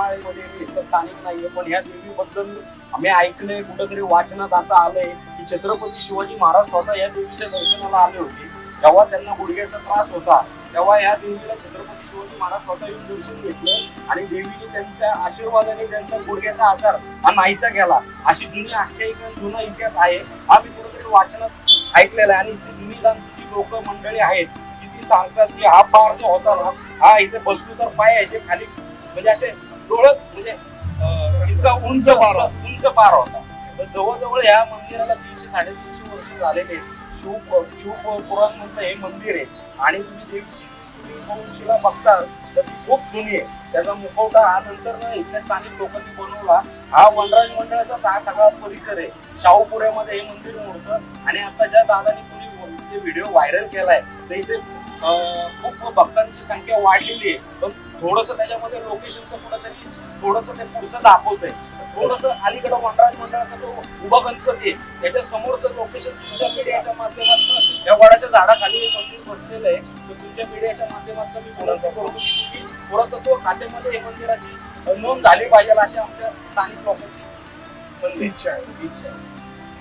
करमाळेमध्ये मी इथं स्थानिक नाहीये, पण ह्या देवीबद्दल आम्ही ऐकलंय, कुठंतरी वाचनात असं आलंय की छत्रपती शिवाजी महाराज स्वतः या देवीच्या दर्शनाला आले होते. जेव्हा त्यांना गुडघ्याचा त्रास होता तेव्हा या देवीला छत्रपती शिवाजी महाराज स्वतः येऊन दर्शन घेतलं आणि देवीने त्यांच्या आशीर्वादाने त्यांचा गुडघ्याचा आजार हा नाहीसा केला. अशी जुनी आख्यायिका, जुना इतिहास आहे. हा मी कुठेतरी वाचनात ऐकलेला आहे. आणि इथे जुनी जाणती लोक मंडळी आहेत की ती सांगतात की हा पार जो होता ना, हा इथे बसलो तर पाय याचे खाली म्हणजे असे डोळत म्हणजे इतका उंच पार होता. तर जवळजवळ या मंदिराला 300-350 वर्ष झालेले. शिव पुराण मधलं हे मंदिर आहे आणि तुम्ही देवीची वंशीला बघता तर ती खूप जुनी आहे. त्याचा मुखवटा हा नंतर इथल्या स्थानिक लोकांनी बनवला. हा वनराज मंडळाचा हा सगळा परिसर आहे. शाहूपुऱ्यामध्ये हे मंदिर मोडतं आणि आता ज्या दादानी कोणी व्हिडिओ व्हायरल केलाय तर इथे खूप भक्तांची संख्या वाढलेली आहे. पण थोडस त्याच्यामध्ये लोकेशनचं कुठंतरी थोडस ते पुढचं दाखवतंय. थोडस अलीकडे वनराज मंडळाचा जो उभा गणपती आहे त्याच्या समोरचं लोकेशन तुमच्या मीडियाच्या माध्यमातून या वडाच्या झाडाखाली हे मंदिर बसलेलं आहे. तर तुमच्या मीडियाच्या माध्यमातून मी विनंती करतो की तुम्ही पुरातत्व खात्यामध्ये हे मंदिराची नोंद झाली पाहिजे अशी आमच्या स्थानिक लोकांची इच्छा आहे.